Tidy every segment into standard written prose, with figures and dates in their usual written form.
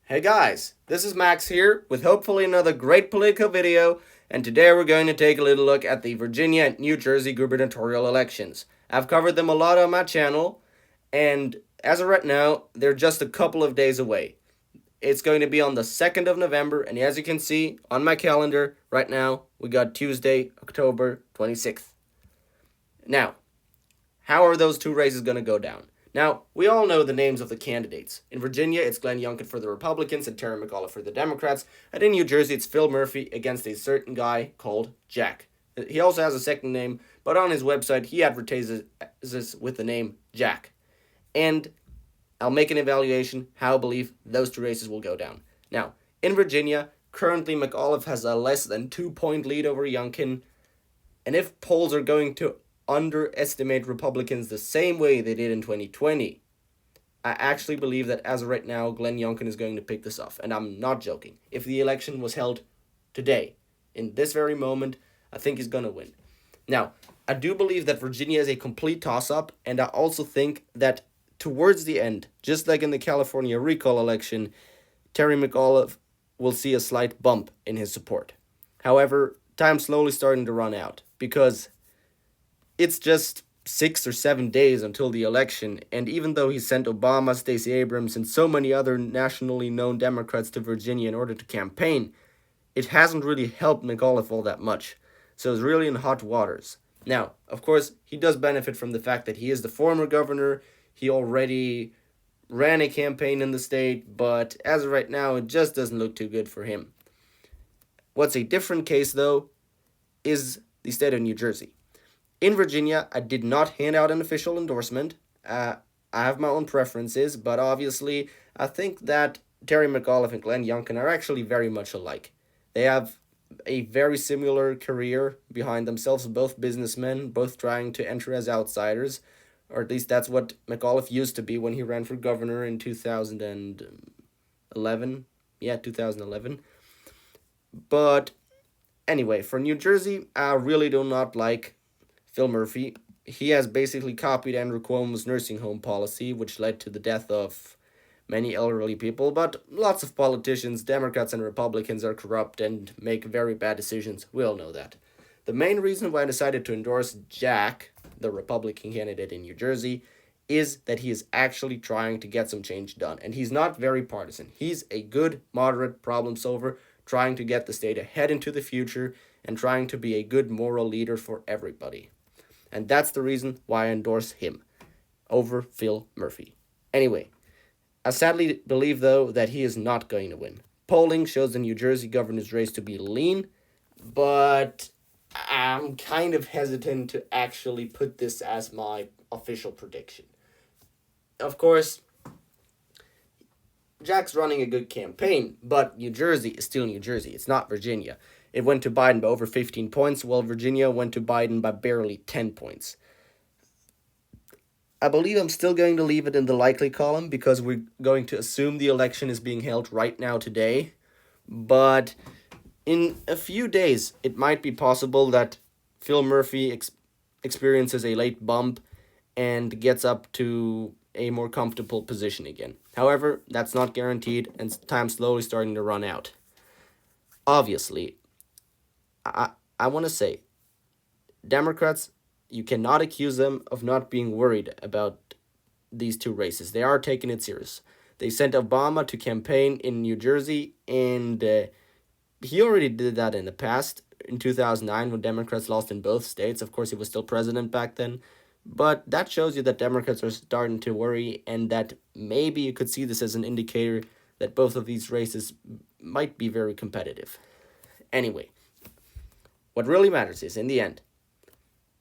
Hey guys, this is Max here with hopefully another great political video, and today we're going to take a little look at the Virginia and New Jersey gubernatorial elections. I've covered them a lot on my channel, and as of right now, they're just a couple of days away. It's going to be on the 2nd of November, and as you can see on my calendar right now, we got Tuesday, October 26th. Now, how are those two races going to go down? Now, we all know the names of the candidates. In Virginia, it's Glenn Youngkin for the Republicans and Terry McAuliffe for the Democrats. And in New Jersey, it's Phil Murphy against a certain guy called Jack. He also has a second name, but on his website, he advertises with the name Jack. And I'll make an evaluation how I believe those two races will go down. Now, in Virginia, currently McAuliffe has a less than 2-point lead over Youngkin. And if polls are going to underestimate Republicans the same way they did in 2020, I actually believe that as of right now, Glenn Youngkin is going to pick this off. And I'm not joking. If the election was held today, in this very moment, I think he's going to win. Now, I do believe that Virginia is a complete toss-up, and I also think that towards the end, just like in the California recall election, Terry McAuliffe will see a slight bump in his support. However, time's slowly starting to run out because it's just 6 or 7 days until the election, and even though he sent Obama, Stacey Abrams, and so many other nationally known Democrats to Virginia in order to campaign, it hasn't really helped McAuliffe all that much. So it's really in hot waters. Now, of course, he does benefit from the fact that he is the former governor. He already ran a campaign in the state, but as of right now, it just doesn't look too good for him. What's a different case, though, is the state of New Jersey. In Virginia, I did not hand out an official endorsement. I have my own preferences, but obviously, I think that Terry McAuliffe and Glenn Youngkin are actually very much alike. They have a very similar career behind themselves, both businessmen, both trying to enter as outsiders, or at least that's what McAuliffe used to be when he ran for governor in 2011. Yeah, 2011. But anyway, for New Jersey, I really do not like Phil Murphy. He has basically copied Andrew Cuomo's nursing home policy, which led to the death of many elderly people. But lots of politicians, Democrats and Republicans, are corrupt and make very bad decisions. We all know that. The main reason why I decided to endorse Jack, the Republican candidate in New Jersey, is that he is actually trying to get some change done. And he's not very partisan. He's a good, moderate problem solver, trying to get the state ahead into the future and trying to be a good moral leader for everybody. And that's the reason why I endorse him over Phil Murphy. Anyway, I sadly believe, though, that he is not going to win. Polling shows the New Jersey governor's race to be lean, but I'm kind of hesitant to actually put this as my official prediction. Of course, Jack's running a good campaign, but New Jersey is still New Jersey. It's not Virginia. It went to Biden by over 15 points, while Virginia went to Biden by barely 10 points. I believe I'm still going to leave it in the likely column because we're going to assume the election is being held right now today. But in a few days, it might be possible that Phil Murphy experiences a late bump and gets up to a more comfortable position again. However, that's not guaranteed, and time's slowly starting to run out. Obviously, I want to say, Democrats, you cannot accuse them of not being worried about these two races. They are taking it serious. They sent Obama to campaign in New Jersey, and he already did that in the past, in 2009, when Democrats lost in both states. Of course, he was still president back then. But that shows you that Democrats are starting to worry, and that maybe you could see this as an indicator that both of these races might be very competitive. Anyway, what really matters is, in the end,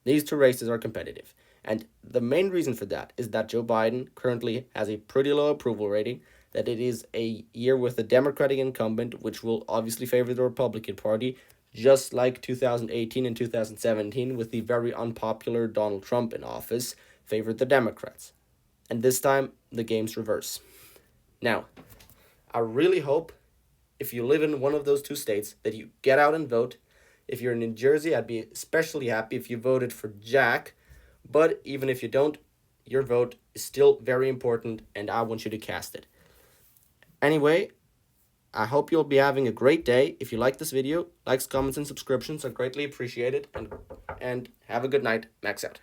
these two races are competitive. And the main reason for that is that Joe Biden currently has a pretty low approval rating, that it is a year with a Democratic incumbent, which will obviously favor the Republican Party, just like 2018 and 2017, with the very unpopular Donald Trump in office, favored the Democrats. And this time, the game's reverse. Now, I really hope, if you live in one of those two states, that you get out and vote. If you're in New Jersey, I'd be especially happy if you voted for Jack. But even if you don't, your vote is still very important, and I want you to cast it. Anyway, I hope you'll be having a great day. If you like this video, likes, comments, and subscriptions are greatly appreciated. And have a good night. Max out.